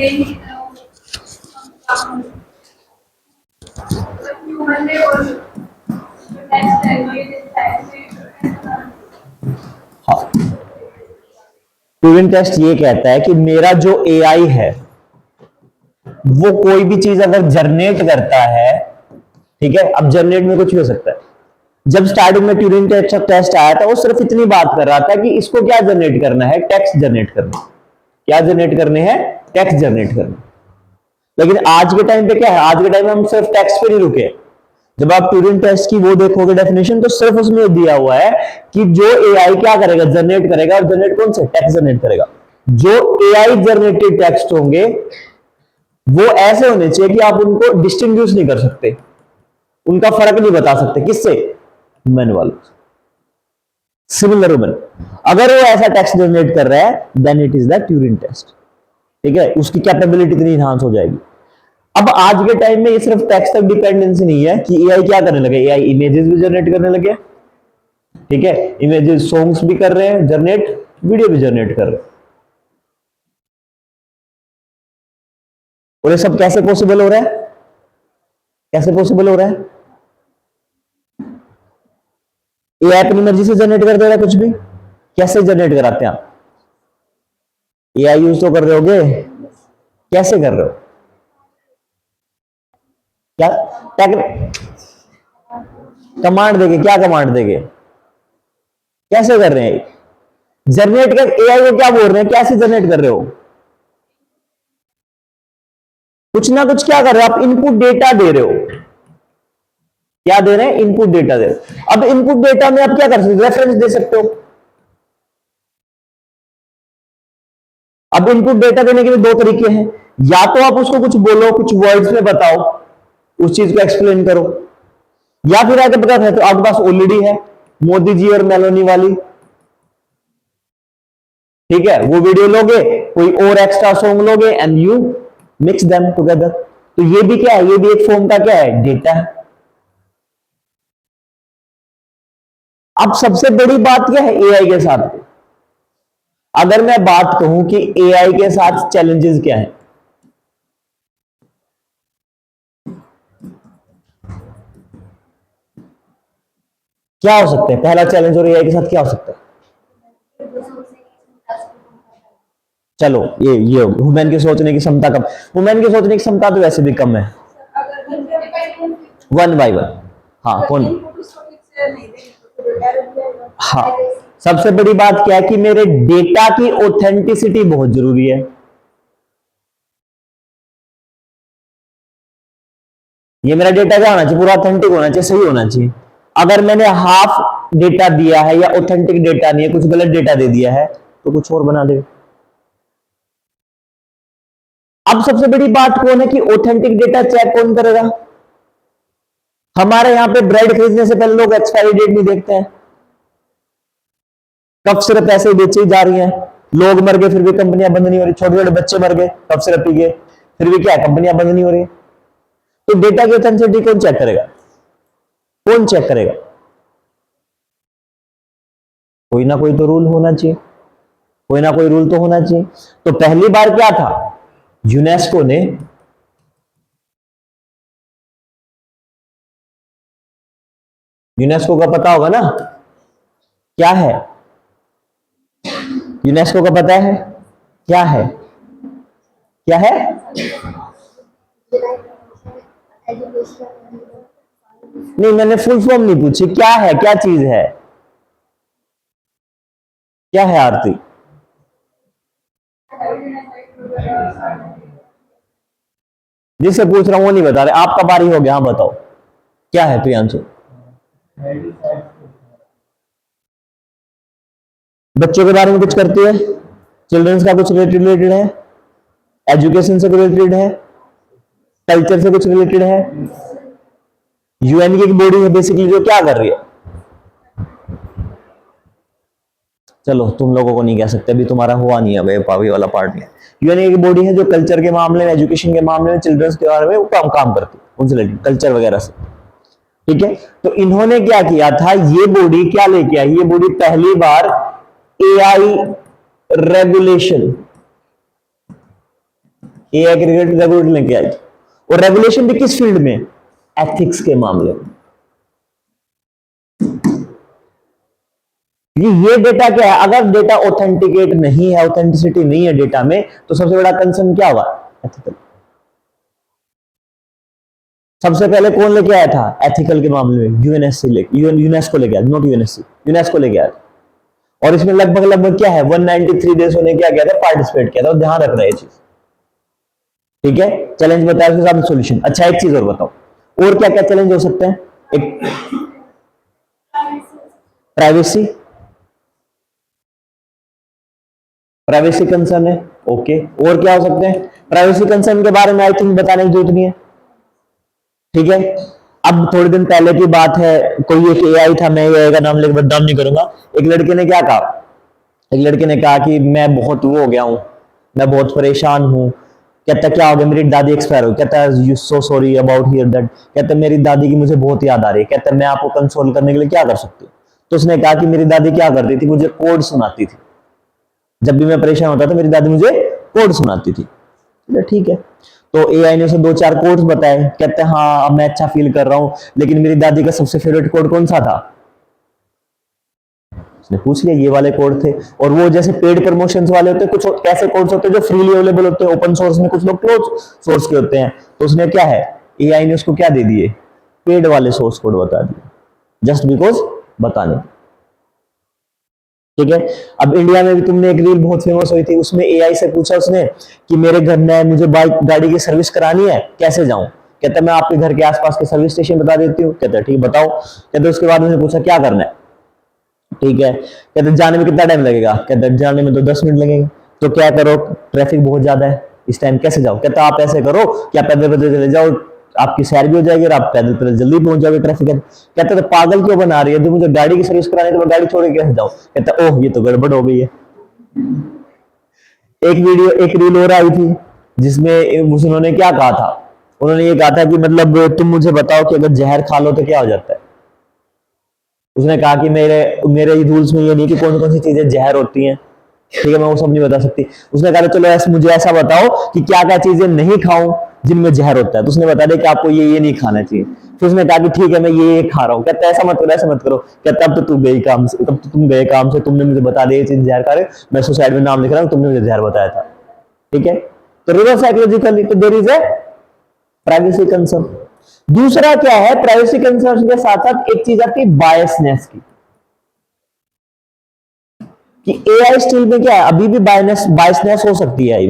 हाँ, Turing test ये कहता है कि मेरा जो एआई है वो कोई भी चीज अगर जनरेट करता है, ठीक है, अब जनरेट में कुछ भी हो सकता है। जब स्टार्टिंग में ट्यूरिंग टेस्ट आया था वो सिर्फ इतनी बात कर रहा था कि इसको क्या जनरेट करना है, टेक्स्ट जनरेट करना। क्या जनरेट करने हैं, टेक्स्ट जनरेट करना। लेकिन आज के टाइम पे क्या है, आज के टाइम में हम सिर्फ टेक्स्ट पे नहीं रुके। जब आप ट्यूरिंग टेस्ट की वो देखोगे डेफिनेशन, तो सिर्फ उसमें दिया हुआ है कि जो एआई क्या करेगा, जनरेट करेगा। और जनरेट कौन से, टेक्स्ट जनरेट करेगा। जो एआई जनरेटेड टेक्स्ट होंगे वो ऐसे होने चाहिए कि आप उनको डिस्टिंग्विश नहीं कर सकते, उनका फर्क नहीं बता सकते किससे, मैनुअल, सिमिलर वुमन। अगर वो ऐसा टेक्स्ट जनरेट कर रहा है then it is the Turing test, ठीक है, उसकी कैपेबिलिटी इतनी इनहांस हो जाएगी। अब आज के टाइम में ये सिर्फ टेक्स्ट तक डिपेंडेंसी नहीं है कि एआई क्या करने लगे, एआई इमेजेस भी जनरेट करने लगे, ठीक है, इमेजेस सॉन्ग्स भी कर रहे हैं जनरेट, वीडियो भी जनरेट कर रहे हैं। और ये सब कैसे पॉसिबल हो रहा है, कैसे पॉसिबल हो रहा है? एआई अपनी मर्जी से जनरेट कर दे रहा है कुछ भी। कैसे जनरेट कराते हैं आप? एआई यूज तो कर रहे होगे, कैसे कर रहे हो? क्या कमांड देके, क्या कमांड देके, कैसे कर रहे हैं? जनरेट कर, एआई को क्या बोल रहे हैं, कैसे जनरेट कर रहे हो? कुछ ना कुछ क्या कर रहे हो आप, इनपुट डेटा दे रहे हो। क्या दे रहे हैं, इनपुट डेटा दे रहे हो। अब इनपुट डेटा में आप क्या कर सकते हो, रेफरेंस दे सकते हो। अब इनपुट डेटा देने के लिए दो तरीके हैं, या तो आप उसको कुछ बोलो, कुछ वर्ड्स में बताओ, उस चीज को एक्सप्लेन करो, या फिर आगे पता है तो आपके पास ऑलरेडी है मोदी जी और मेलोनी वाली, ठीक है, वो वीडियो लोगे, कोई और एक्स्ट्रा सॉन्ग लोगे and you mix them together. तो ये भी क्या है, ये भी एक फॉर्म का क्या है, डेटा है। अब सबसे बड़ी बात क्या है एआई के साथ, अगर मैं बात कहूं कि एआई के साथ चैलेंजेस क्या है, क्या हो सकते हैं? पहला चैलेंज और एआई के साथ क्या हो सकता है? चलो ये ह्यूमन की सोचने की क्षमता कम, ह्यूमन की सोचने की क्षमता तो वैसे भी कम है। वन बाय वन, हाँ कौन, हाँ सबसे बड़ी बात क्या है कि मेरे डेटा की ऑथेंटिसिटी बहुत जरूरी है। ये मेरा डेटा क्या होना चाहिए, पूरा ऑथेंटिक होना चाहिए, सही होना चाहिए। अगर मैंने हाफ डेटा दिया है या ऑथेंटिक डेटा नहीं है, कुछ गलत डेटा दे दिया है, तो कुछ और बना दे। अब सबसे बड़ी बात कौन है कि ऑथेंटिक डेटा चेक कौन करेगा? हमारे यहां पे ब्रेड खरीदने से पहले लोग एक्सपायरी डेट नहीं देखते हैं, कफ सिर्फ ऐसे बेची जा रही हैं, लोग मर गए फिर भी कंपनियां बंद नहीं हो रही, छोटे छोटे बच्चे मर गए कफ सिर्फ पी गए, फिर भी क्या कंपनियां बंद नहीं हो रही। तो डेटा की ऑथेंटिसिटी कौन चेक करेगा, कौन चेक करेगा? कोई ना कोई तो रूल होना चाहिए, कोई ना कोई रूल तो होना चाहिए। तो पहली बार क्या था, यूनेस्को ने यूनेस्को का पता होगा ना क्या है, यूनेस्को का पता है क्या है, क्या है? नहीं मैंने फुल फॉर्म नहीं पूछी, क्या है, क्या चीज है, क्या है आरती? जिससे पूछ रहा हूं वो नहीं बता रहे, आपका बारी हो गया, हाँ बताओ क्या है प्रियांशु? बच्चों के बारे में कुछ करती है, चिल्ड्रंस का कुछ रिलेटेड है, एजुकेशन से रिलेटेड है, कल्चर से कुछ रिलेटेड है। यूएन की एक बॉडी है बेसिकली जो क्या कर रही है, चलो तुम लोगों को नहीं कह सकते, अभी तुम्हारा हुआ नहीं है पावी वाला पार्ट नहीं। यूएन एक बॉडी है जो कल्चर के मामले में, एजुकेशन के मामले में, चिल्ड्रंस के बारे में वो काम करती है, उनसे रिलेटेड कल्चर वगैरह से, ठीक है। तो इन्होंने क्या किया था, ये बॉडी क्या लेके आई, ये बॉडी पहली बार एआई रेगुलेशन, एआई के रेगुलेटर लेके आई, और रेगुलेशन भी किस फील्ड में? एथिक्स के मामले में। ये डेटा क्या है? अगर डेटा ऑथेंटिकेट नहीं है, ऑथेंटिसिटी नहीं है डेटा में, तो सबसे बड़ा कंसर्न क्या होगा? एथिकल। सबसे पहले कौन लेके आया था एथिकल के मामले में? यूएनएससी यूनेस्को लेके आया, नॉट यूएनएससी, यूनेस्को लेके आया। और इसमें लगभग लगभग क्या है 193 देशों ने क्या किया था? पार्टिसिपेट किया था। और ध्यान रखना ये चीज, ठीक है। चैलेंज बताया, उसके साथ सोल्यूशन। अच्छा एक चीज और बताओ, और क्या क्या चैलेंज हो सकते हैं? एक प्राइवेसी, प्राइवेसी कंसर्न है, ओके। और क्या हो सकते हैं? प्राइवेसी कंसर्न के बारे में आई थिंक बताने की जरूरत नहीं है, ठीक है। अब थोड़े दिन पहले की बात है, कोई एक एआई था, मैं एआई का नाम लेकर बदनाम नहीं करूंगा। एक लड़के ने क्या कहा, एक लड़के ने कहा कि मैं बहुत वो हो गया हूं, मैं बहुत परेशान हूं। कहता क्या हो गया? मेरी दादी एक्सपायर हो। कहता है you so sorry about here that. कहता मेरी दादी की मुझे बहुत याद आ रही है। कहता मैं आपको कंसोल करने के लिए क्या कर सकती हूँ? तो उसने कहा कि मेरी दादी क्या करती थी, मुझे कोड सुनाती थी। जब भी मैं परेशान होता था मेरी दादी मुझे कोड सुनाती थी। ठीक है, तो एआई ने उसे दो चार कोड्स बताए। कहते हैं हाँ अब मैं अच्छा फील कर रहा हूं, लेकिन मेरी दादी का सबसे फेवरेट कोड कौन सा था? उसने पूछ लिया, ये वाले कोड थे। और वो जैसे पेड प्रमोशंस वाले होते हैं, कुछ ऐसे कोड्स होते हैं जो फ्रीली अवेलेबल होते हैं ओपन सोर्स में, कुछ लोग क्लोज सोर्स के होते हैं। तो उसने क्या है, एआई ने उसको क्या दे दिए? पेड वाले सोर्स कोड बता दिए, जस्ट बिकॉज बताने। ठीक है। अब इंडिया में भी तुमने एक रील बहुत फेमस हुई थी, उसमें एआई से पूछा उसने कि मेरे घर में मुझे बाइक गाड़ी की सर्विस करानी है, कैसे जाऊं? कहता मैं आपके घर के आसपास के सर्विस स्टेशन बता देती हूँ। कहता ठीक बताओ। कहते उसके बाद उसने पूछा क्या करना है? ठीक है। कहते जाने में कितना टाइम लगेगा? कहते जाने में तो 10 मिनट लगेंगे। तो क्या करो, ट्रैफिक बहुत ज्यादा है इस टाइम, कैसे जाओ? कहता आप ऐसे करो कि आप पैदल पैदल चले जाओ, आपकी सैर भी हो जाएगी और आप पैदल पैदल जल्दी पहुंच जाओगे ट्रैफिक है। कहता तो पागल क्यों बना रही है, जो मुझे गाड़ी की सर्विस करानी है तो मैं गाड़ी छोड़ के कैसे जाऊं? कहता ओह ये तो गड़बड़ हो गई है। एक वीडियो, एक रील और आई थी जिसमें उन्होंने क्या कहा था, उन्होंने ये कहा था कि मतलब तुम मुझे बताओ कि अगर जहर खा लो तो क्या हो जाता है? उसने कहा कि मेरे मेरे रूल्स में ये नहीं कि कौन कौन सी चीजें जहर होती हैं, ठीक है, मैं वो सब नहीं बता सकती। उसने कहा चलो मुझे ऐसा बताओ कि क्या क्या चीजें नहीं खाऊं जिनमें जहर होता है। तो उसने बता दिया कि आपको ये नहीं खाना चाहिए। फिर उसने कहा कि ठीक है मैं ये खा रहा हूँ। कहता ऐसा मत करो, ऐसा मत करो। कहता अब तो तू गई काम से, तब तो तुम गए काम से, तुमने मुझे बता दिया ये चीज जहर खा रहे, मैं सुसाइड में नाम लिख रहा हूँ, तुमने मुझे जहर बताया था। ठीक है, तो रिवर्स साइकोलॉजिकली तो there is a privacy concern. दूसरा क्या है, प्राइवेसी कंसर्न के साथ साथ एक चीज आती है बायसनेस की, कि एआई स्टिल में क्या है, अभी भी बायसनेस हो सकती है।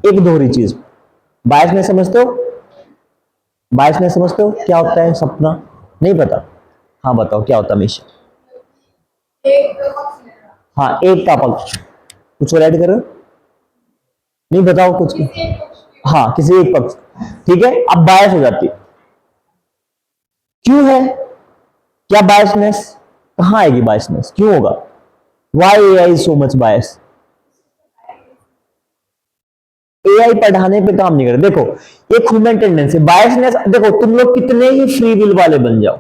एक दोहरी चीज, बायसनेस समझते हो? बायसनेस समझते हो क्या होता है? सपना नहीं पता? हाँ बताओ क्या होता है हमेशा? हाँ एक का पक्ष, कुछ और ऐड कर रहे हो? नहीं बताओ कुछ। हाँ किसी एक पक्ष, ठीक है। अब बायस हो जाती है, क्यों है? क्या बायसनेस, कहां आएगी बायसनेस, क्यों होगा? वाई एआई सो मच बायस? एआई पढ़ाने पे काम नहीं कर, देखो एक ह्यूमन टेंडेंसी बायसनेस। देखो तुम लोग कितने ही फ्री विल वाले बन जाओ,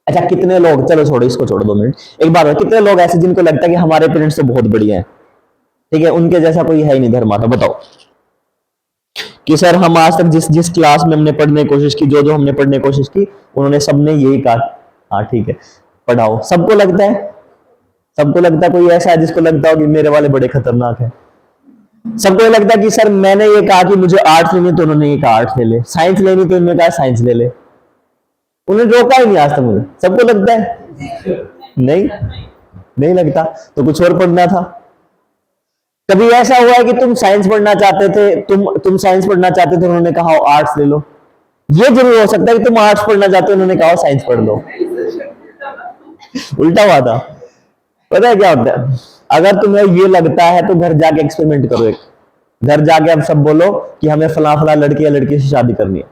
अच्छा कितने लोग, चलो छोड़ो इसको, छोड़ो 2 मिनट। एक बात, कितने लोग ऐसे जिनको लगता है कि हमारे पेरेंट्स तो बहुत बढ़िया हैं, ठीक है, उनके जैसा कोई है ही नहीं धर्माता? बताओ कि सर हम आज तक जिस जिस क्लास में हमने पढ़ने की कोशिश की, जो जो हमने पढ़ने की कोशिश की, उन्होंने सबने यही कहा हाँ ठीक है पढ़ाओ। सबको लगता है, सबको लगता है, कोई ऐसा है जिसको लगता हो कि मेरे वाले बड़े खतरनाक है? सबको ये लगता है कि सर मैंने ये कहा कि मुझे आर्ट्स लेनी तो उन्होंने ये कहा आर्ट्स ले ले, साइंस लेनी तो उन्होंने कहा साइंस ले ले, उन्हें रोका ही नहीं आज तक मुझे। सबको लगता है? नहीं, नहीं लगता। तो कुछ और पढ़ना था। कभी ऐसा हुआ है कि तुम साइंस पढ़ना चाहते थे, तुम साइंस पढ़ना चाहते थे, उन्होंने कहा आर्ट्स ले लो? ये जरूर हो सकता है कि तुम आर्ट्स पढ़ना चाहते हो, उन्होंने कहा साइंस पढ़ लो। उल्टा हुआ था। पता है क्या होता है, अगर तुम्हें ये लगता है तो घर जाके एक्सपेरिमेंट करो। एक घर जाके अब सब बोलो कि हमें फला फला लड़की या लड़की से शादी करनी है,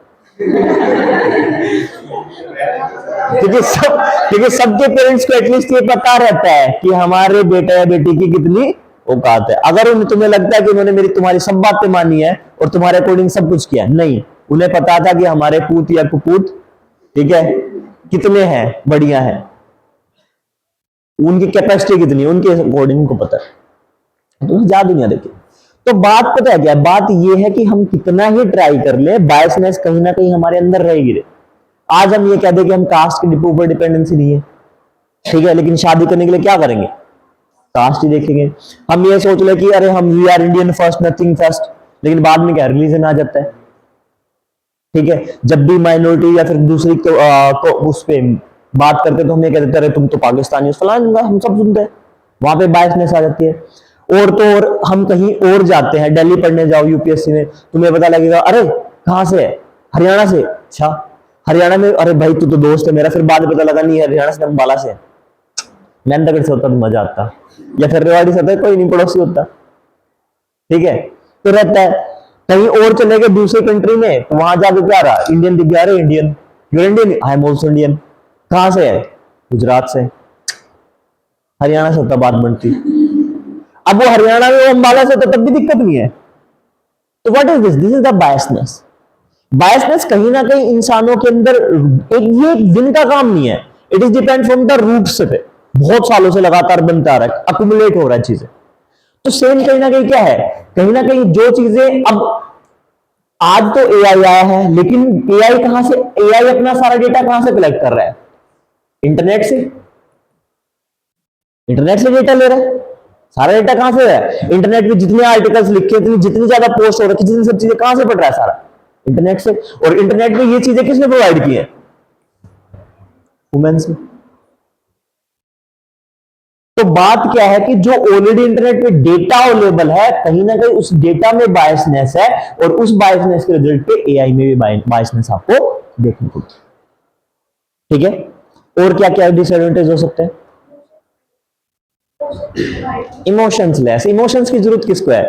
क्योंकि सबके पेरेंट्स को एटलीस्ट ये पता रहता है कि हमारे बेटा या बेटी की कितनी औकात है। अगर तुम्हें लगता है कि उन्होंने मेरी तुम्हारी सब बातें मानी है और तुम्हारे अकॉर्डिंग सब कुछ किया, नहीं, उन्हें पता था कि हमारे पूत या कुपूत, ठीक है, कितने हैं, बढ़िया है। उनकी कैपेसिटी कितनी है, उनके अकॉर्डिंग उनको पता है, तो जा दुनिया देखिए। तो बात पता है क्या, बात ये है कि हम कितना ही ट्राई कर ले, बायसनेस कहीं ना कहीं हमारे अंदर रहेगी रे। आज हम ये कह दें कि हम कास्ट के ऊपर डिपेंडेंसी नहीं है, ठीक है, लेकिन शादी करने के लिए क्या करेंगे, कास्ट ही देखेंगे। हम ये सोच ले कि अरे हम we are Indian first nothing first, लेकिन बाद में क्या रिलीजन आ जाता है, ठीक है। जब भी माइनॉरिटी या फिर दूसरी को उस पे बात करते तो हम ये कहते थे तुम तो पाकिस्तानी हो फलाना, हम सब सुनते हैं, वहां पे बायसनेस आ जाती है। और तो और हम कहीं और जाते हैं, दिल्ली पढ़ने जाओ यूपीएससी में, तुम्हें पता लगेगा अरे कहां से है, हरियाणा से, अच्छा हरियाणा में, अरे भाई तू तो दोस्त है मेरा, फिर बाद में पता लगा नहीं हरियाणा से, अंबाला से। मेहनत से होता तो मजा आता, या फिर रेवाड़ी से होता है, कोई नहीं पड़ोसी होता, ठीक है। तो रहता है कहीं और चले गए दूसरी कंट्री में, तो वहां जाके क्या रहा, इंडियन दिख गया, अरे Indian, your Indian, I am also Indian. कहां से है, गुजरात से, हरियाणा से होता बात बनती। अब वो हरियाणा में, वो अंबाला से, तो तब भी दिक्कत नहीं है। तो what is this, this is the biasness. Biasness कहीं ना कहीं इंसानों के अंदर ये एक दिन का काम नहीं है, it is depend from the roots पे, बहुत सालों से लगातार बनता आ रहा है, अकुमुलेट हो रहा है चीजें। तो सेम कहीं ना कहीं क्या है, कहीं ना कहीं जो चीजें अब आज तो एआई आया है, लेकिन एआई कहां से, एआई अपना सारा डेटा कहां से कलेक्ट कर रहा है, इंटरनेट से, इंटरनेट से डेटा ले रहा है। सारा डेटा कहां से है, इंटरनेट में जितने आर्टिकल्स लिखे, जितनी ज्यादा पोस्ट हो रही है, जितनी सब चीजें कहां से पढ़ रहा है, सारा इंटरनेट से। और इंटरनेट में ये चीजें किसने प्रोवाइड की है, वुमेन्स ने। तो बात क्या है कि जो ऑलरेडी इंटरनेट पे डेटा अवेलेबल है, कहीं ना कहीं उस डेटा में बायसनेस है, और उस बायसनेस के रिजल्ट पे एआई में भी बायसनेस आपको देखने को, ठीक है। और क्या क्या डिसएडवांटेज हो सकते हैं, इमोशंस लेस, इमोशंस की जरूरत किसको है,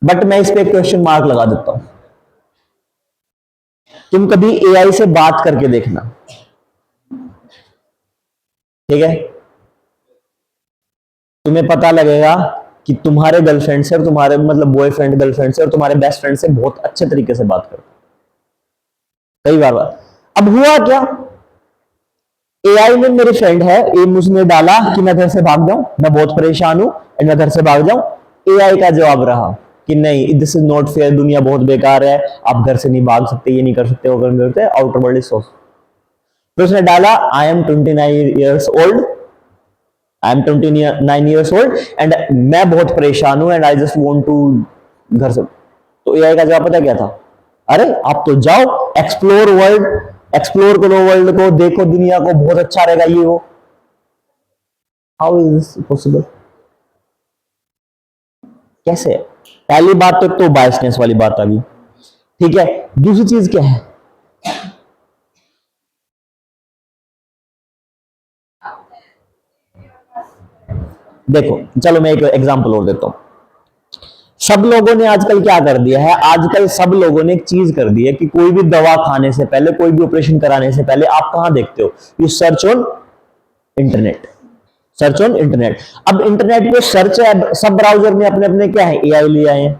बट मैं इस पे क्वेश्चन मार्क लगा देता हूं। तुम कभी एआई से बात करके देखना, ठीक है, तुम्हें पता लगेगा कि तुम्हारे गर्लफ्रेंड से और तुम्हारे मतलब बॉयफ्रेंड गर्लफ्रेंड से और तुम्हारे बेस्ट फ्रेंड से बहुत अच्छे तरीके से बात करो, कई बार बात। अब हुआ क्या, एआई में मेरी फ्रेंड है, उसने डाला कि मैं घर से भाग जाऊं, मैं बहुत परेशान हूं एंड मैं घर से भाग जाऊं। एआई का जवाब रहा कि नहीं, दिस इज नॉट फेयर, दुनिया बहुत बेकार है, आप घर से नहीं भाग सकते, ये नहीं कर सकते, वो कर सकते, आउटर वर्ल्ड इज सो। तो उसने डाला I am 29 years old, I am 29 years old and मैं बहुत परेशान हूं and I just want to घर से। तो एआई का जवाब पता क्या था, अरे आप तो जाओ, एक्सप्लोर वर्ल्ड, एक्सप्लोर करो वर्ल्ड को, देखो दुनिया को, बहुत अच्छा रहेगा ये वो। हाउ इज दिस पॉसिबल, कैसे। पहली बात तो एक तो बायसनेस वाली बात आ गई, ठीक है। दूसरी चीज क्या है, देखो चलो मैं एक एग्जांपल और देता हूं। सब लोगों ने आजकल क्या कर दिया है, आजकल सब लोगों ने एक चीज कर दी है कि कोई भी दवा खाने से पहले, कोई भी ऑपरेशन कराने से पहले आप कहां देखते हो, you search on internet, search on internet. अब इंटरनेट पे सर्च है, सब ब्राउजर में अपने अपने क्या है, एआई ले आए हैं,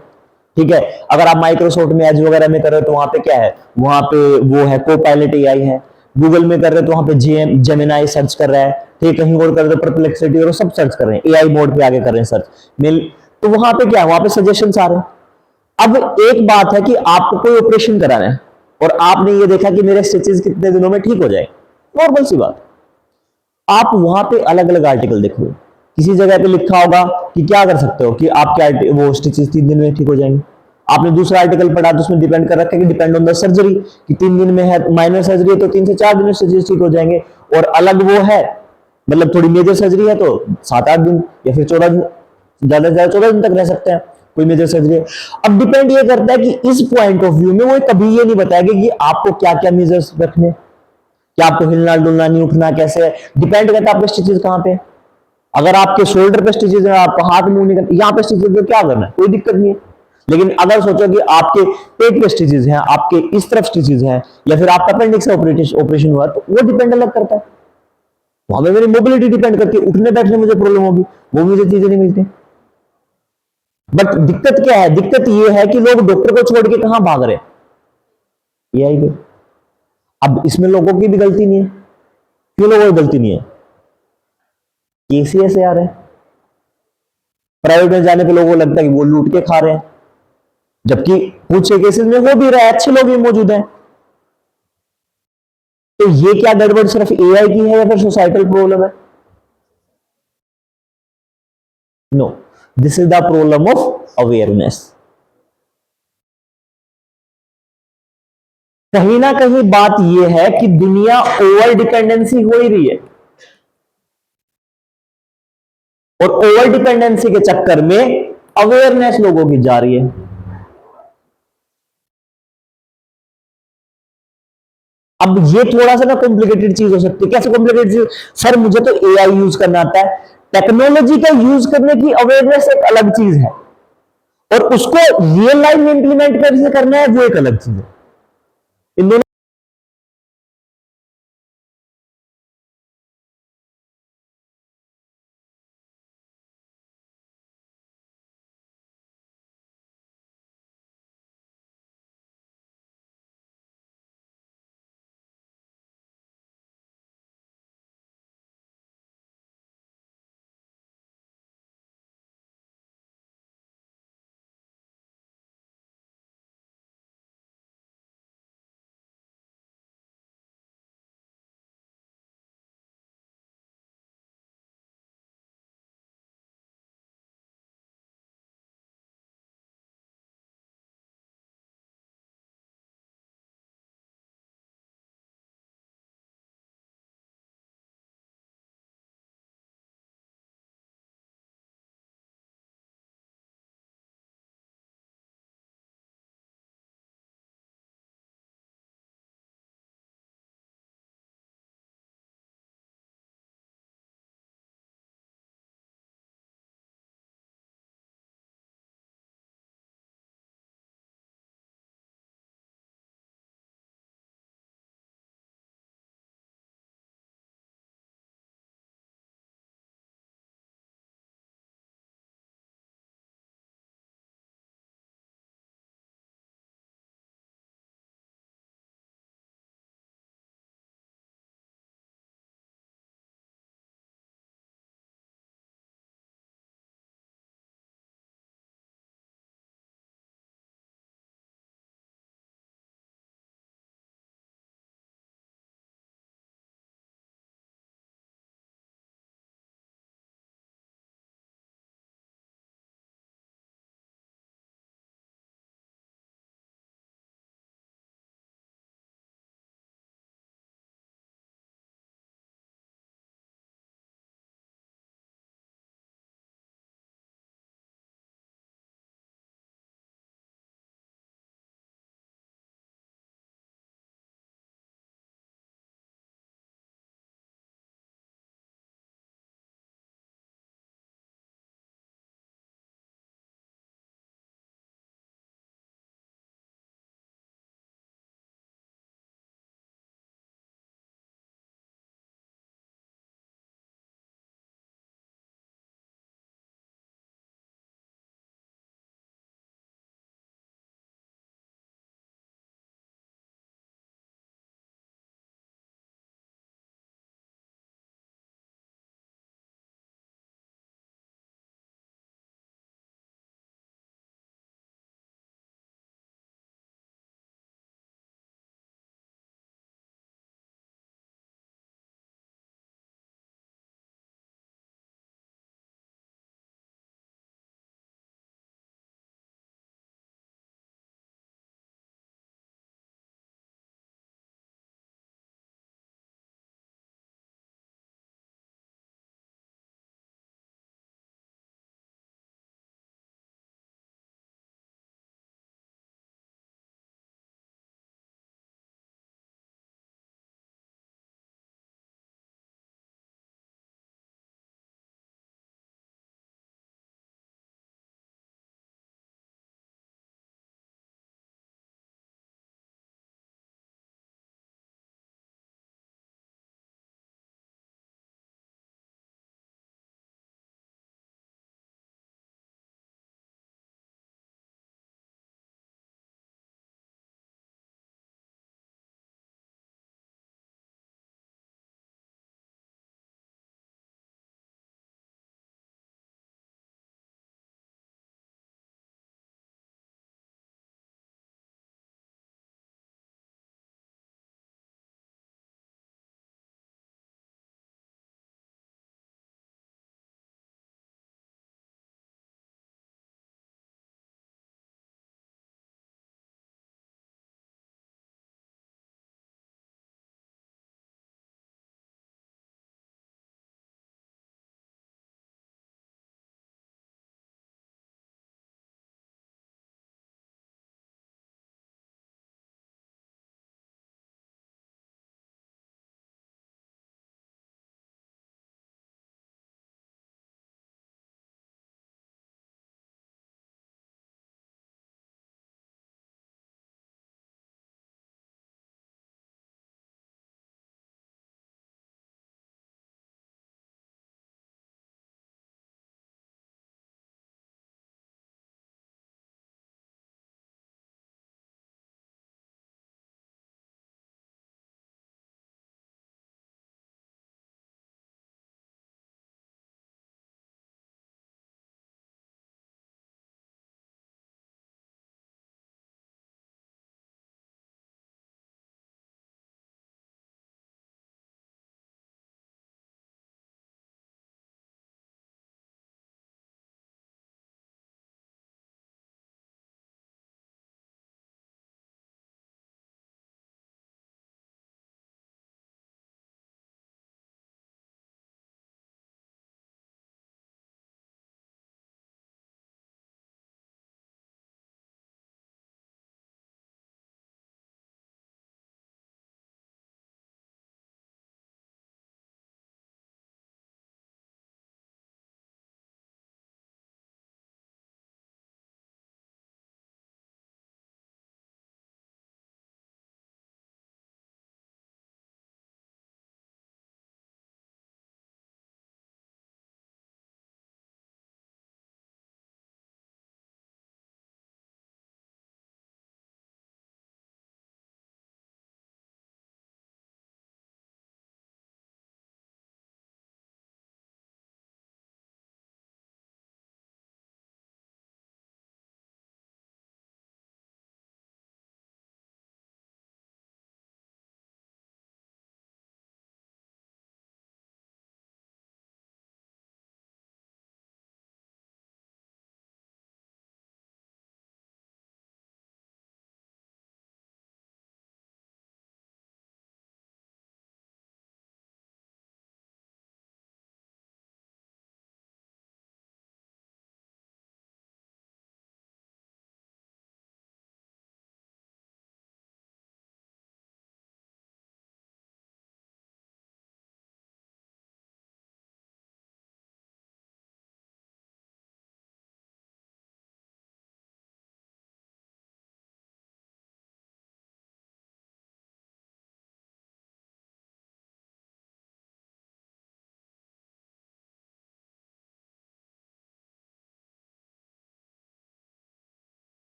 ठीक है। अगर आप माइक्रोसॉफ्ट में एज वगैरह में कर रहे हो तो वहां पे क्या है, वहां पे वो है कोपायलट एआई है। गूगल में कर रहे हो तो वहां पे जेमिनाई सर्च कर रहा है, ठीक है। कहीं और कर रहे हो परप्लेक्सिटी और सब सर्च कर रहे हैं, एआई मोड पे आगे कर रहे हैं सर्च मिल। तो वहां पे क्या है, वहां पे सजेशन आ रहे हैं। अब एक बात है कि आपको कोई ऑपरेशन कराना है और आपने ये देखा कि मेरे स्टिचेस कितने दिनों में ठीक हो जाए, नॉर्मल सी बात। आप वहां पे अलग अलग आर्टिकल देख लो, किसी जगह पे लिखा होगा कि क्या कर सकते हो कि आपके वो स्टिचेस 3 दिन में ठीक हो जाएंगे। आपने दूसरा आर्टिकल पढ़ा तो उसमें डिपेंड कर रखा है कि डिपेंड ऑन द सर्जरी, कि 3 दिन में है, माइनर सर्जरी है तो 3 से 4 दिन में स्टिचेस ठीक हो जाएंगे। और अलग वो है, मतलब थोड़ी मेजर सर्जरी है तो 7-8 दिन या फिर 14 दिन, ज्यादा से ज्यादा 14 दिन तक रह सकते हैं, कोई मेजर सर्जरी है। अब डिपेंड ये करता है कि इस पॉइंट ऑफ व्यू में वो कभी ये नहीं बताएगा कि आपको क्या क्या मेजर्स रखने, कि आपको हिलना डुलना नहीं, उठना कैसे है, डिपेंड करता है आपके स्टिचेस कहां पे। अगर आपके शोल्डर पे स्टिचेस है, आपको हाथ मूव नहीं करना, यहाँ पे स्टिचेस है, क्या करना है, कोई दिक्कत नहीं है। लेकिन अगर सोचो कि आपके पेट पे स्टिचेस हैं, आपके इस तरफ स्टिचेस हैं, या फिर आपका अपेंडिक्स ऑपरेशन हुआ, तो वो डिपेंड अलग करता है। वहां पे मेरी मोबिलिटी डिपेंड करती है, उठने बैठने में मुझे प्रॉब्लम होगी, वो मुझे चीजें नहीं मिलती। बट दिक्कत क्या है? दिक्कत ये है कि लोग डॉक्टर को छोड़ के कहां भाग रहे हैं? एआई पे। अब इसमें लोगों की भी गलती नहीं है। क्यों लोगों की गलती नहीं है? केस ही ऐसे आ रहे हैं। प्राइवेट में जाने पे लोगों को लगता है कि वो लूट के खा रहे हैं, जबकि कुछ केसेस में हो भी रहा है, अच्छे लोग भी मौजूद हैं। तो ये क्या गड़बड़ सिर्फ एआई की है या फिर सोसाइटल प्रॉब्लम है? No, this is the problem of awareness. कहीं ना कहीं बात यह है कि दुनिया ओवर डिपेंडेंसी हो ही रही है, और ओवर डिपेंडेंसी के चक्कर में अवेयरनेस लोगों की जा रही है। अब ये थोड़ा सा ना कॉम्प्लिकेटेड चीज हो सकती है। कैसे कॉम्प्लिकेटेड चीज? सर मुझे तो एआई यूज करना आता है। टेक्नोलॉजी का यूज करने की अवेयरनेस एक अलग चीज है, और उसको रियल लाइफ में इंप्लीमेंट कैसे करना है वो एक अलग चीज है। इन दोनों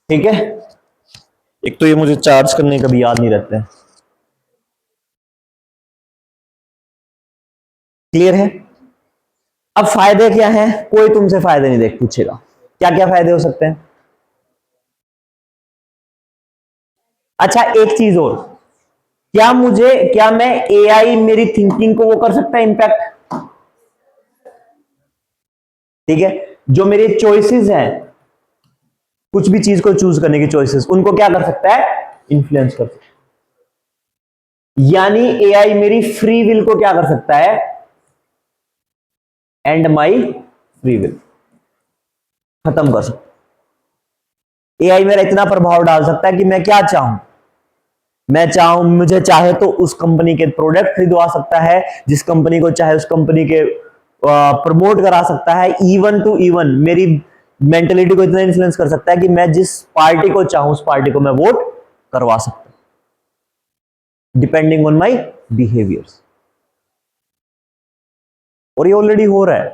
ठीक है, एक तो ये मुझे चार्ज करने का भी याद नहीं रहता है। क्लियर है? अब फायदे क्या हैं? कोई तुमसे फायदे नहीं देख पूछेगा, क्या क्या फायदे हो सकते हैं। अच्छा एक चीज और, क्या मैं एआई मेरी थिंकिंग को वो कर सकता है इंपैक्ट? ठीक है, जो मेरी चॉइसेस हैं, कुछ भी चीज को चूज करने की चॉइसेस, उनको क्या कर सकता है? इन्फ्लुएंस कर सकता है। यानी एआई मेरी फ्री विल को क्या कर सकता है? एंड माई फ्री विल खत्म कर सकता है। एआई मेरा इतना प्रभाव डाल सकता है कि मैं क्या चाहूं, मुझे चाहे तो उस कंपनी के प्रोडक्ट खरीदवा सकता है, जिस कंपनी को चाहे उस कंपनी के प्रमोट करा सकता है, इवन टू इवन मेरी मेंटेलिटी को इतना इन्फ्लुएंस कर सकता है कि मैं जिस पार्टी को चाहूं उस पार्टी को मैं वोट करवा सकता हूं, डिपेंडिंग ऑन माई बिहेवियर्स। और ये ऑलरेडी हो रहा है।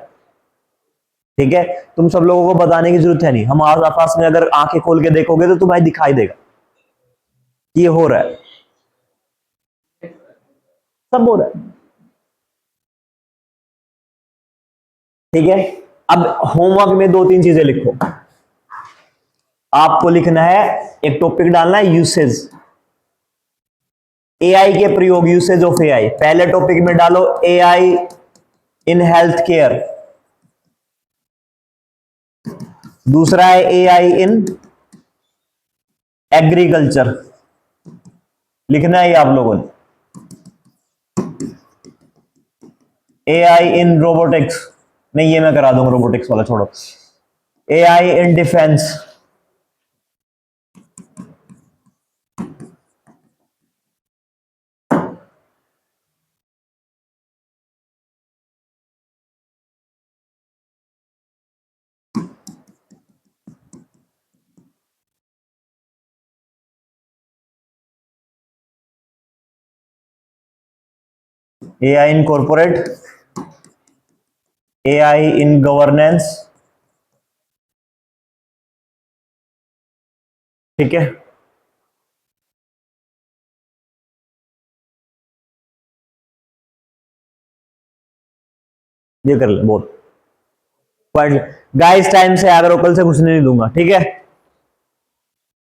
ठीक है, तुम सब लोगों को बताने की जरूरत है नहीं, हम आस पास में अगर आंखें खोल के देखोगे तो तुम्हें दिखाई देगा ये हो रहा है, सब हो रहा है। ठीक है, अब होमवर्क में दो तीन चीजें लिखो। आपको लिखना है, एक टॉपिक डालना है यूसेज, एआई के प्रयोग, यूसेज ऑफ एआई। पहले टॉपिक में डालो एआई इन हेल्थ केयर, दूसरा है एआई इन एग्रीकल्चर, लिखना है ये आप लोगों ने। एआई इन रोबोटिक्स, नहीं ये मैं करा दूंगा, रोबोटिक्स वाला छोड़ो। AI in defence, AI in corporate, AI in governance. ठीक है, ये कर ले बहुत पॉइंट। गाइस टाइम से अगर कल से घुसने नहीं दूंगा, ठीक है?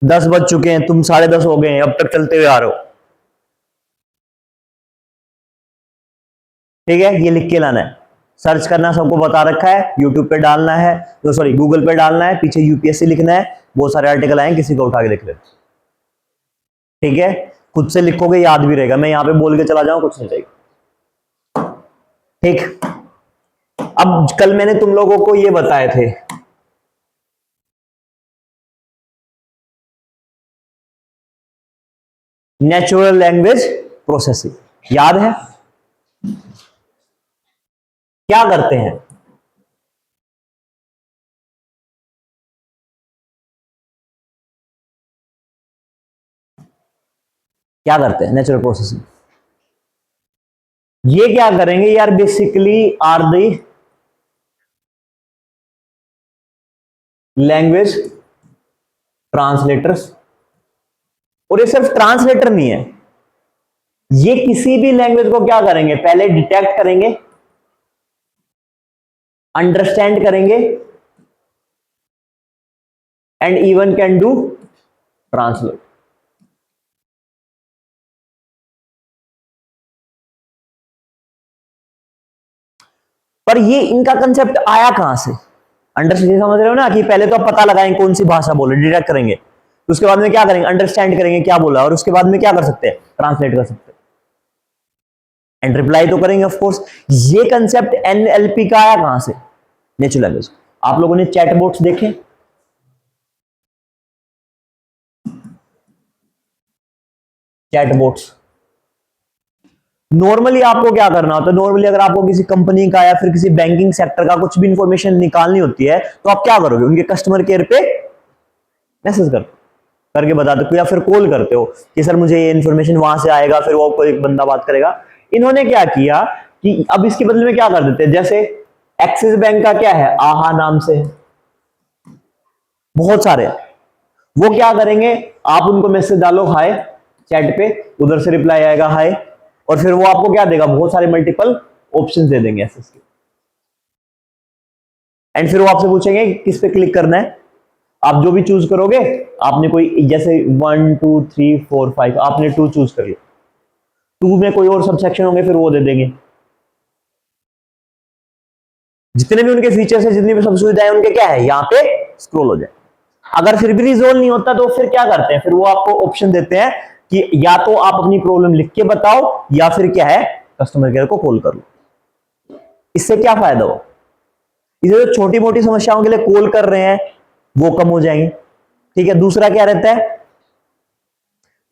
10 बज चुके हैं, तुम 10:30 हो गए हैं, अब तक चलते हुए आ रहे हो। ठीक है, ये लिख के लाना है, सर्च करना सबको बता रखा है, यूट्यूब पे डालना है, तो सॉरी गूगल पे डालना है, पीछे यूपीएससी लिखना है, बहुत सारे आर्टिकल आए, किसी को उठा के देख ले। ठीक है, खुद से लिखोगे याद भी रहेगा, मैं यहां पे बोल के चला जाऊं कुछ नहीं चाहिए। ठीक, अब कल मैंने तुम लोगों को ये बताए थे, नेचुरल लैंग्वेज प्रोसेसिंग, याद है? क्या करते हैं? क्या करते हैं नेचुरल प्रोसेसिंग? ये क्या करेंगे यार, basically are the language translators. और ये सिर्फ ट्रांसलेटर नहीं है, ये किसी भी लैंग्वेज को क्या करेंगे, पहले डिटेक्ट करेंगे, अंडरस्टैंड करेंगे, and even can do translate. पर ये इनका कंसेप्ट आया कहां से? अंडरस्टैंड समझ रहे हो ना, कि पहले तो आप पता लगाएंगे कौन सी भाषा बोले, डिटेक्ट करेंगे, तो उसके बाद में क्या करेंगे, अंडरस्टैंड करेंगे क्या बोला, और उसके बाद में क्या कर सकते हैं, ट्रांसलेट कर सकते हैं, एंड रिप्लाई तो करेंगे ऑफ कोर्स। ये कंसेप्ट एनएलपी का आया कहां से? Natural language. आप लोगों ने चैटबॉट्स देखे? चैटबॉट्स नॉर्मली आपको क्या करना होता है, नॉर्मली अगर आपको किसी कंपनी का या फिर किसी बैंकिंग सेक्टर का कुछ भी इंफॉर्मेशन निकालनी होती है, तो आप क्या करोगे, उनके कस्टमर केयर पे मैसेज करके बताते हो, या फिर कॉल करते हो कि सर मुझे ये इंफॉर्मेशन वहां से आएगा, फिर वो आपको एक बंदा बात करेगा। इन्होंने क्या किया कि अब इसके बदले में क्या कर देते हैं, जैसे एक्सिस बैंक का क्या है, आहा नाम से, बहुत सारे, वो क्या करेंगे, आप उनको मैसेज डालो हाय चैट पे, उधर से रिप्लाई आएगा हाय, और फिर वो आपको क्या देगा, बहुत सारे मल्टीपल ऑप्शंस दे देंगे एसएस के। एंड फिर वो आपसे पूछेंगे किस पे क्लिक करना है, आप जो भी चूज करोगे, आपने कोई जैसे 1 2 3 4 5 आपने 2 चूज कर लिया, 2 में कोई और सब सेक्शन होंगे, फिर वो दे देंगे। जितने भी उनके फीचर्स है, जितनी भी सब सुविधाएं उनके क्या है, यहाँ पे स्क्रॉल हो जाए। अगर फिर भी रिजोल्व नहीं होता तो फिर क्या करते हैं, फिर वो आपको ऑप्शन देते हैं कि या तो आप अपनी प्रॉब्लम लिख के बताओ, या फिर क्या है, कस्टमर केयर को कॉल कर लो। इससे क्या फायदा हो, इसे जो छोटी मोटी समस्याओं के लिए कॉल कर रहे हैं वो कम हो जाएंगे। ठीक है, दूसरा क्या रहता है,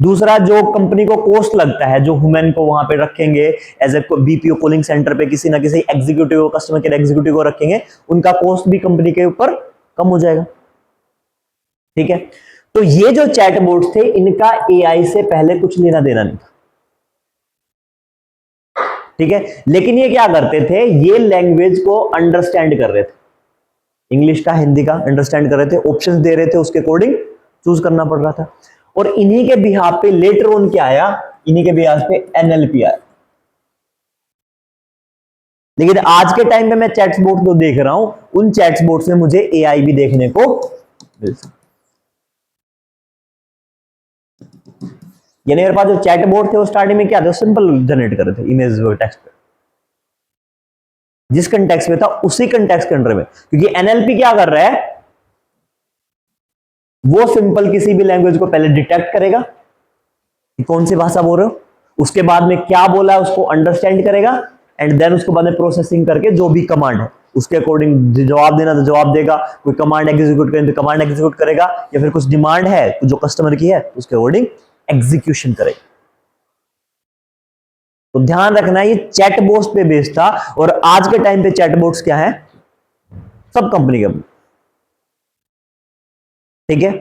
दूसरा जो कंपनी को कॉस्ट लगता है, जो ह्यूमन को वहां पे रखेंगे as a BPO calling center पे, किसी ना किसी एग्जीक्यूटिव, कस्टमर केयर एग्जीक्यूटिव को रखेंगे, उनका कॉस्ट भी कंपनी के ऊपर कम हो जाएगा। ठीक है, तो ये जो चैटबॉट थे, इनका एआई से पहले कुछ लेना देना नहीं था। ठीक है, लेकिन ये क्या करते थे, ये लैंग्वेज को अंडरस्टैंड कर रहे थे, इंग्लिश का हिंदी का अंडरस्टैंड कर रहे थे, ऑप्शंस दे रहे थे, उसके अकॉर्डिंग चूज करना पड़ रहा था। और इन्हीं के बिहाफ पे लेटर ऑन क्या आया, इन्हीं के बिहाफ पे एनएलपी आया। लेकिन आज के टाइम पे मैं चैट्सबॉट तो देख रहा हूं, उन चैट्सबॉट्स में मुझे एआई भी देखने को मिल सकता। यानी मेरे पास जो चैटबॉट थे वो स्टार्टिंग में क्या थे, सिंपल जनरेट कर रहे थे इमेज और टेक्स्ट पे, जिस कंटेक्स्ट में था उसी कंटेक्स्ट के अंडर में। क्योंकि एनएलपी क्या कर रहा है, वो सिंपल किसी भी लैंग्वेज को पहले डिटेक्ट करेगा कि कौन सी भाषा बोल रहे हो, उसके बाद में क्या बोला है उसको अंडरस्टैंड करेगा, एंड देन उसके बाद में प्रोसेसिंग करके जो भी कमांड है उसके अकॉर्डिंग जवाब देना तो जवाब देगा, कोई कमांड एग्जीक्यूट करें तो कमांड एग्जीक्यूट करेगा, या फिर कुछ डिमांड है जो कस्टमर की है उसके अकॉर्डिंग एग्जीक्यूशन करेगा। तो ध्यान रखना ये चैटबॉट्स पे बेस्ड था, और आज के टाइम पे चैटबॉट्स क्या है, सब कंपनी के। ठीक है,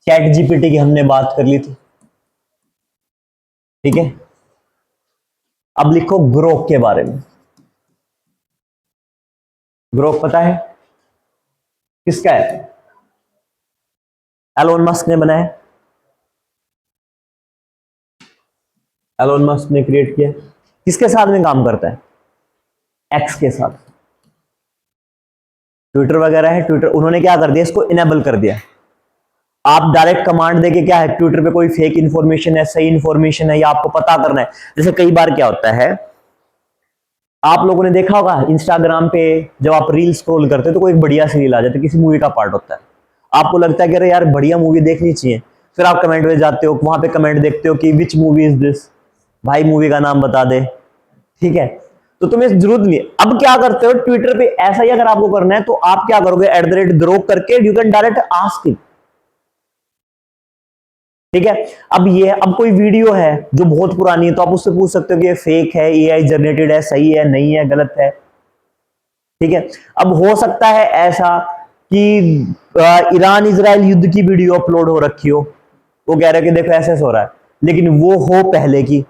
चैट जीपीटी की हमने बात कर ली थी। ठीक है, अब लिखो ग्रोक के बारे में। ग्रोक पता है किसका है, एलोन मस्क ने बनाया, एलोन मस्क ने क्रिएट किया। किसके साथ में काम करता है, एक्स के साथ। ट्विटर वगैरह है, ट्विटर उन्होंने क्या कर दिया, इसको इनेबल कर दिया। आप डायरेक्ट कमांड देके क्या है, ट्विटर पे कोई फेक इंफॉर्मेशन है, सही इंफॉर्मेशन है, या आपको पता करना है। जैसे कई बार क्या होता है, आप लोगों ने देखा होगा इंस्टाग्राम पे जब आप रील स्क्रॉल करते हो तो कोई एक बढ़िया सी रील आ जाती है, किसी मूवी का पार्ट होता है, आपको लगता है कि अरे यार बढ़िया मूवी देखनी चाहिए, फिर आप कमेंट में जाते हो, वहां पे कमेंट देखते हो कि विच मूवी इज दिस, भाई मूवी का नाम बता दे। ठीक है, तो तुम्हें जरूरत नहीं है। अब क्या करते हो, ट्विटर पे ऐसा ही अगर आपको करना है तो आप क्या करोगे, @ग्रोक करके you can direct ask him. ठीक है, अब ये अब कोई वीडियो है जो बहुत पुरानी है तो आप उससे पूछ सकते हो कि ये फेक है, एआई जनरेटेड है, सही है, नहीं है, गलत है। ठीक है, अब हो सकता है ऐसा कि ईरान इजराइल युद्ध की वीडियो अपलोड हो रखी हो, वो कह रहे कि देखो ऐसे हो रहा है, लेकिन वो हो पहले की,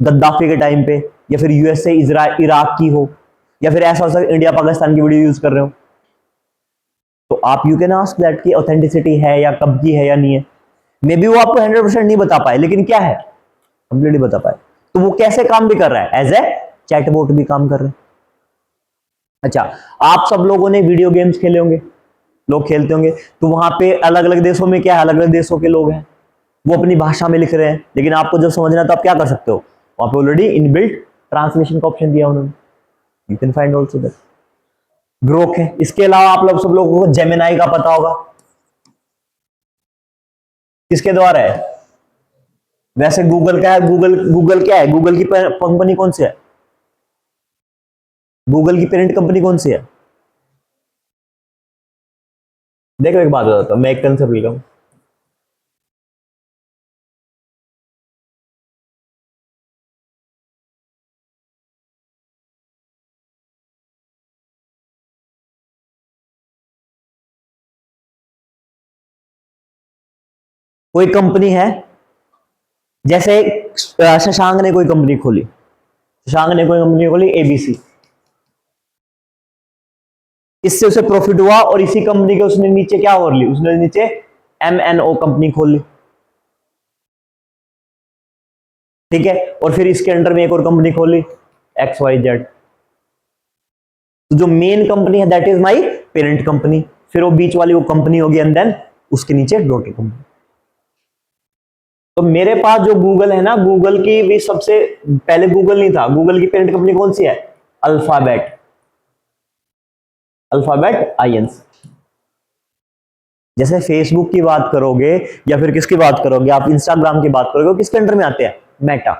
गद्दाफी के टाइम पे, या फिर यूएसए इजराइल इराक की हो, या फिर ऐसा हो सकता है इंडिया पाकिस्तान की वीडियो यूज कर रहे हो, तो आप यू कैन आस्क दैट की ऑथेंटिसिटी है या कब की है या नहीं है। मे बी वो आपको 100% नहीं बता पाए, लेकिन क्या है, कंप्लीटली बता पाए। तो वो कैसे काम भी कर रहा है, एज ए चैटबॉट भी काम कर रहा है। अच्छा, आप सब लोगों ने वीडियो गेम्स खेले होंगे, लोग खेलते होंगे, तो वहां पे अलग अलग देशों में क्या है, अलग अलग देशों के लोग हैं, वो अपनी भाषा में लिख रहे हैं, लेकिन आपको जब समझना है तो आप क्या कर सकते हो, वहां पे ऑलरेडी इनबिल्ट ट्रांसलेशन का ऑप्शन दिया उन्होंने, you can find also that. Grok है, इसके अलावा आप लोग सब लोगों को जेमिनाई का पता होगा, किसके द्वारा है, वैसे गूगल का है, गूगल क्या है, गूगल की कंपनी कौन सी है, गूगल की पेरेंट कंपनी कौन सी है। देखो एक बात बताता हूं, मैं एक कंसेप्ट लिखा हूं, कोई कंपनी है, जैसे शशांक ने कोई कंपनी खोली, शशांक ने कोई कंपनी खोली एबीसी, इससे उसे प्रॉफिट हुआ और इसी कंपनी के उसने नीचे क्या और ली, उसने नीचे MNO कंपनी खोल ली, ठीक है, और फिर इसके अंडर में एक और कंपनी खोली XYZ। तो जो मेन कंपनी है that is my parent company, फिर वो बीच वाली वो कंपनी होगी एंड देन उसके नीचे डॉटर कंपनी। तो मेरे पास जो गूगल है ना, गूगल की भी सबसे पहले गूगल नहीं था, गूगल की पेरेंट कंपनी कौन सी है, अल्फाबेट, अल्फाबेट INC। जैसे फेसबुक की बात करोगे या फिर किसकी बात करोगे, आप इंस्टाग्राम की बात करोगे, किसके अंडर में आते हैं, मेटा,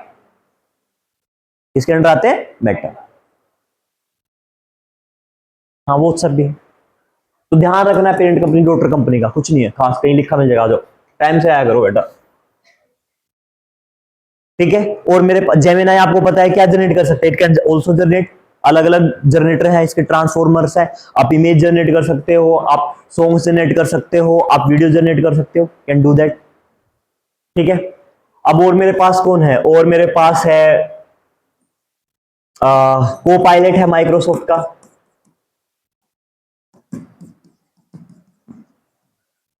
किसके अंडर आते हैं, मेटा। हाँ वो सब भी है। तो ध्यान रखना पेरेंट कंपनी डॉटर कंपनी का कुछ नहीं है खास, कहीं लिखा मिल जाएगा, जो टाइम से आया करो बेटा, ठीक है। और मेरे जेमिनाई आपको पता है क्या जनरेट कर सकते हैं, इट कैन आल्सो जनरेट, अलग अलग जनरेटर है इसके, ट्रांसफॉर्मर्स है, आप इमेज जनरेट कर सकते हो, आप सॉन्ग जनरेट कर सकते हो, आप वीडियो जनरेट कर सकते हो, कैन डू दैट, ठीक है। अब और मेरे पास कौन है, और मेरे पास है को पायलट है माइक्रोसॉफ्ट का,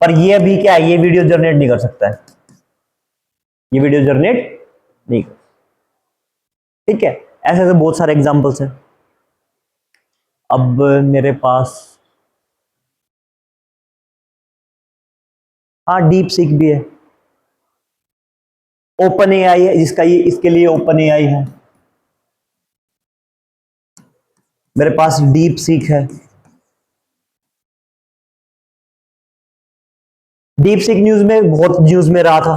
पर ये अभी क्या है, ये वीडियो जनरेट नहीं कर सकता है, ये वीडियो जनरेट नहीं कर, ठीक है। ऐसे ऐसे बहुत सारे एग्जांपल्स हैं। अब मेरे पास हाँ डीप सीक भी है, ओपन AI है जिसका, ये इसके लिए ओपन AI है, मेरे पास डीप सीक है। डीप सीक न्यूज में बहुत न्यूज में रहा था,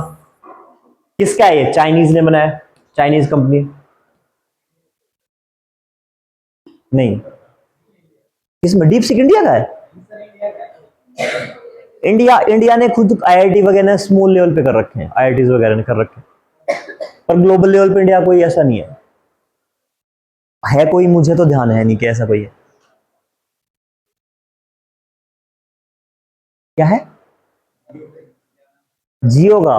किसका है ये, चाइनीज ने बनाया, चाइनीज कंपनी, नहीं, किसमें, डीप सीक इंडिया का है, इंडिया, इंडिया ने खुद IIT वगैरह स्मॉल लेवल पे कर रखे हैं, IITs वगैरह ने कर रखे हैं, पर ग्लोबल लेवल पे इंडिया कोई ऐसा नहीं है कोई, मुझे तो ध्यान है नहीं कि ऐसा कोई है, क्या है, जियो का,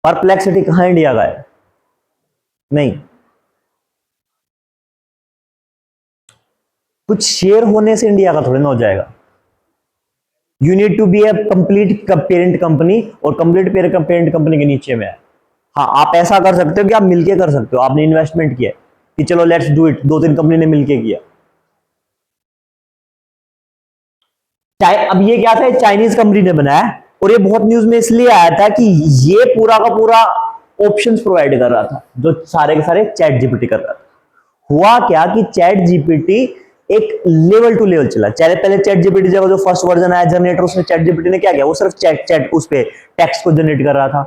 परप्लेक्सिटी कहां इंडिया का है, नहीं, कुछ शेयर होने से इंडिया का थोड़ी ना हो जाएगा, you need to be a complete parent company, और कंप्लीट पेरेंट कंपनी के नीचे में है। हाँ आप ऐसा कर सकते हो कि आप मिलके कर सकते हो, आपने इन्वेस्टमेंट किया कि चलो लेट्स डू इट, दो तीन कंपनी ने मिलके किया। अब ये क्या था, चाइनीज कंपनी ने बनाया, और ये बहुत न्यूज में इसलिए आया था कि ये पूरा का पूरा ऑप्शंस प्रोवाइड कर रहा था, जो सारे के सारे चैट जीपीटी कर रहा था। हुआ क्या कि चैट जीपीटी एक लेवल टू लेवल चला, चले पहले चैट जीपीटी जब जो फर्स्ट वर्जन आया जनरेटर, उसमें चैट जीपीटी ने क्या किया, वो सिर्फ चैट चैट उस पे टेक्स्ट को जनरेट कर रहा था,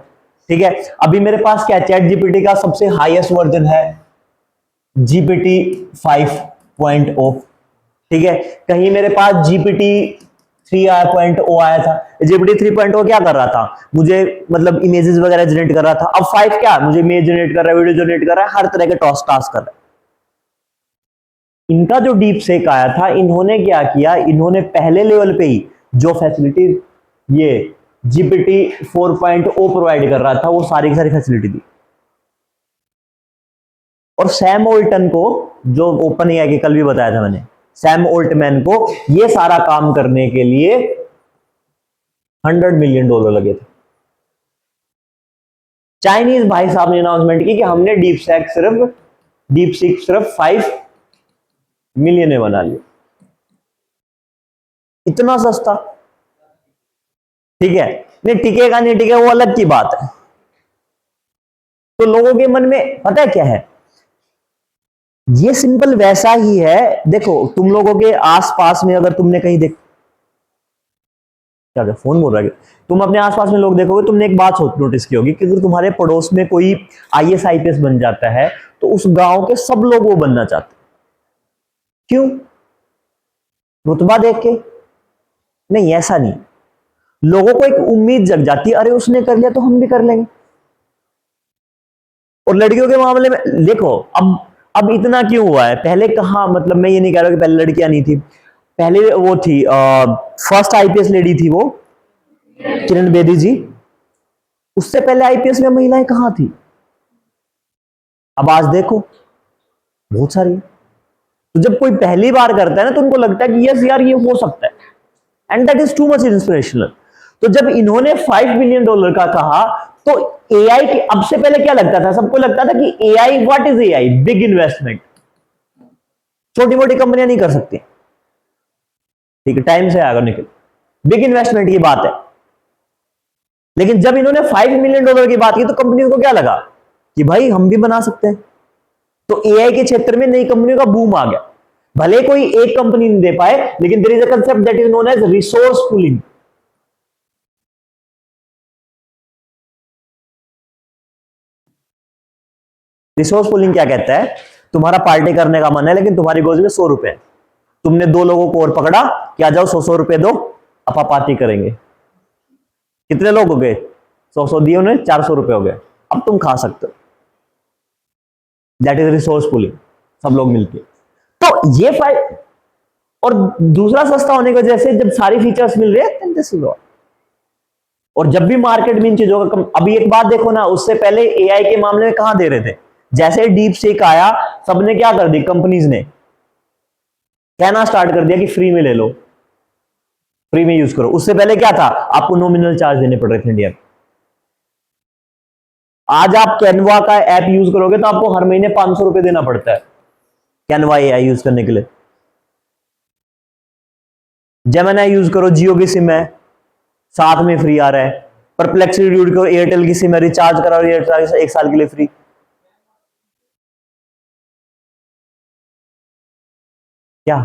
ठीक है। अभी मेरे पास क्या, चैट जीपीटी का सबसे हाईएस्ट वर्जन है जीपीटी 5.0, ठीक है। कहीं मेरे पास जीपीटी 3.0 आया था, जीपीटी 3.0 क्या कर रहा था, मुझे मतलब इमेजेस वगैरह जनरेट कर रहा था, अब 5 क्या, मुझे इमेज जनरेट कर रहा है, वीडियो जनरेट कर रहा है, हर तरह के टास्क कर रहा है। इनका जो डीप सेक आया था, इन्होंने क्या किया, इन्होंने पहले लेवल पे ही जो फैसिलिटी ये जीपीटी 4.0 प्रोवाइड कर रहा था, वो सारी की सारी फैसिलिटी दी, और सैम ओल्टन को, जो ओपन एआई के कल भी बताया था मैंने, सैम ओल्टमैन को ये सारा काम करने के लिए $100 मिलियन लगे थे। चाइनीज भाई साहब ने अनाउंसमेंट की कि हमने डीप सीक सिर्फ 5 मिलियन में बना लिया, इतना सस्ता, ठीक है। नहीं टिकेगा नहीं टिकेगा वो अलग की बात है। तो लोगों के मन में पता है क्या है, ये सिंपल वैसा ही है, देखो तुम लोगों के आसपास में अगर तुमने कहीं देख, क्या फोन बोल रहा है, तुम अपने आसपास में लोग देखोगे, तुमने एक बात नोटिस की होगी कि अगर तुम्हारे पड़ोस में कोई IAS IPS बन जाता है, तो उस गांव के सब लोग वो बनना चाहते, क्यों, रुतबा देख के, नहीं ऐसा नहीं, लोगों को एक उम्मीद जग जाती है, अरे उसने कर लिया तो हम भी कर लेंगे। और लड़कियों के मामले में देखो, अब इतना क्यों हुआ है, पहले कहां, मतलब मैं ये नहीं कह रहा कि पहले लड़कियां नहीं थी, पहले वो थी फर्स्ट IPS लेडी थी वो किरण बेदी जी, उससे पहले IPS में महिलाएं कहां थी, अब आज देखो बहुत सारी, तो जब कोई पहली बार करता है ना तो उनको लगता है कि यस यार ये हो सकता है, and that is too much inspirational. तो जब इन्होंने $5 बिलियन का कहा तो एआई के, अब से पहले क्या लगता था, सबको लगता था कि AI, what is AI, big investment, छोटी मोटी कंपनियां नहीं कर सकती, ठीक है, टाइम से आएगा निकल, बिग इन्वेस्टमेंट की बात है। लेकिन जब इन्होंने $5 मिलियन की बात की तो कंपनियों को क्या लगा कि भाई हम भी बना सकते हैं। तो एआई के क्षेत्र में नई कंपनियों का बूम आ गया। भले कोई एक कंपनी नहीं दे पाए, लेकिन there is a concept that is known as resource pooling. Resource pooling क्या कहता है, तुम्हारा पार्टी करने का मन है लेकिन तुम्हारी गोद में ₹100 है, तुमने दो लोगों को और पकड़ा कि आ जाओ, ₹100 दो, अपा पार्टी करेंगे। कितने लोग हो गए, 100 दिए उन्हें, ₹400 हो गए, अब तुम खा सकते हो। दैट इज रिसोर्स पूलिंग, सब लोग मिलके। तो ये फाइल, और दूसरा सस्ता होने की वजह से जब सारी फीचर्स मिल रहे हैं दिस इज। और जब भी मार्केट में इन चीजों का अभी एक बात देखो ना, उससे पहले एआई के मामले में कहां दे रहे थे, जैसे डीप सीक आया सबने क्या कर दी, कंपनीज ने कहना स्टार्ट कर दिया कि फ्री में ले लो, फ्री में यूज करो। उससे पहले क्या था, आपको नॉमिनल चार्ज देने पड़ रहे थे इंडिया में। आज आप कैनवा का ऐप यूज करोगे तो आपको हर महीने ₹500 देना पड़ता है कैनवा एआई यूज करने के लिए। जेमिनी यूज करो, जियो की सिम है, साथ में फ्री आ रहा है। परप्लेक्सिटी यूज करो, एयरटेल की सिम है, रिचार्ज कराओ, एक साल के लिए फ्री। क्या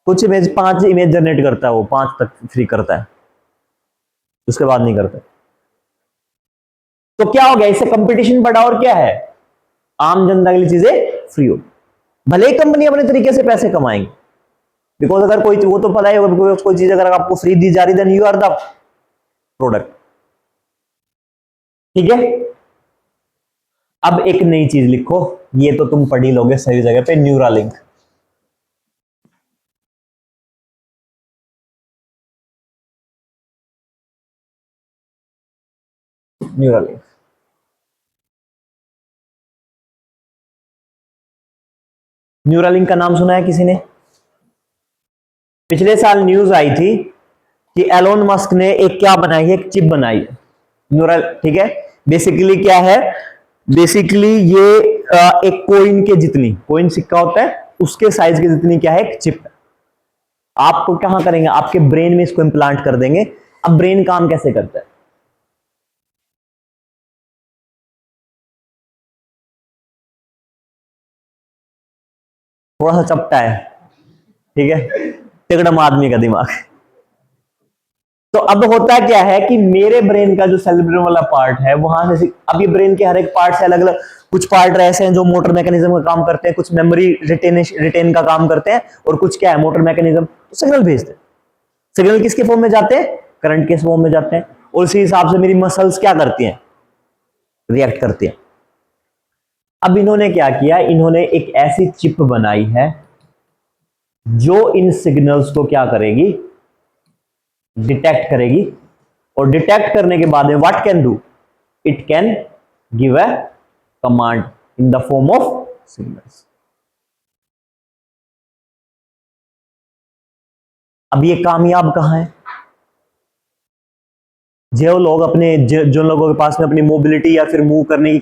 कुछ इमेज, 5 इमेज जनरेट करता है वो, 5 तक फ्री करता है, उसके बाद नहीं करता। तो क्या हो गया, इससे कंपटीशन बढ़ा और क्या है, आम जनता के लिए चीजें फ्री हो। भले ही कंपनी अपने तरीके से पैसे कमाएंगे, बिकॉज अगर कोई, वो तो पता है कोई चीज अगर आपको फ्री दी जा रही then you are the product, ठीक है। अब एक नई चीज लिखो, ये तो तुम पढ़ ही लोगे सही जगह पे, न्यूरालिंक। न्यूरालिंक, न्यूरालिंक का नाम सुना है किसी ने? पिछले साल न्यूज आई थी कि एलोन मस्क ने एक क्या बनाई है, एक चिप बनाई है न्यूरल, ठीक है। बेसिकली क्या है, बेसिकली ये एक कोइन के जितनी, कोइन सिक्का होता है उसके साइज के जितनी क्या है, एक चिप है। आपको कहां करेंगे, आपके ब्रेन में इसको इंप्लांट कर देंगे। अब ब्रेन काम कैसे करता है, थोड़ा सा चपटा है, ठीक है, तिगड़म आदमी का दिमाग। तो अब होता क्या है कि मेरे ब्रेन का जो सेरेब्रम वाला पार्ट है वहां से, अब ये ब्रेन के हर एक पार्ट से अलग अलग, कुछ पार्ट ऐसे हैं जो मोटर मैकेनिज्म का काम करते हैं, कुछ मेमोरी रिटेन का काम करते हैं, और कुछ क्या है, मोटर मैकेनिज्म तो सिग्नल भेजते हैं। सिग्नल किसके फॉर्म में जाते हैं, करंट के फॉर्म में जाते हैं, और उसी हिसाब से मेरी मसल्स क्या करती हैं, रिएक्ट करती हैं। अब इन्होंने क्या किया, इन्होंने एक ऐसी चिप बनाई है जो इन सिग्नल्स को क्या करेगी, डिटेक्ट करेगी, और डिटेक्ट करने के बाद में what can do, it can give a command in the form of signals. अब ये कामयाब कहां है, जो लोग अपने, जो लोगों के पास में अपनी मोबिलिटी या फिर मूव करने की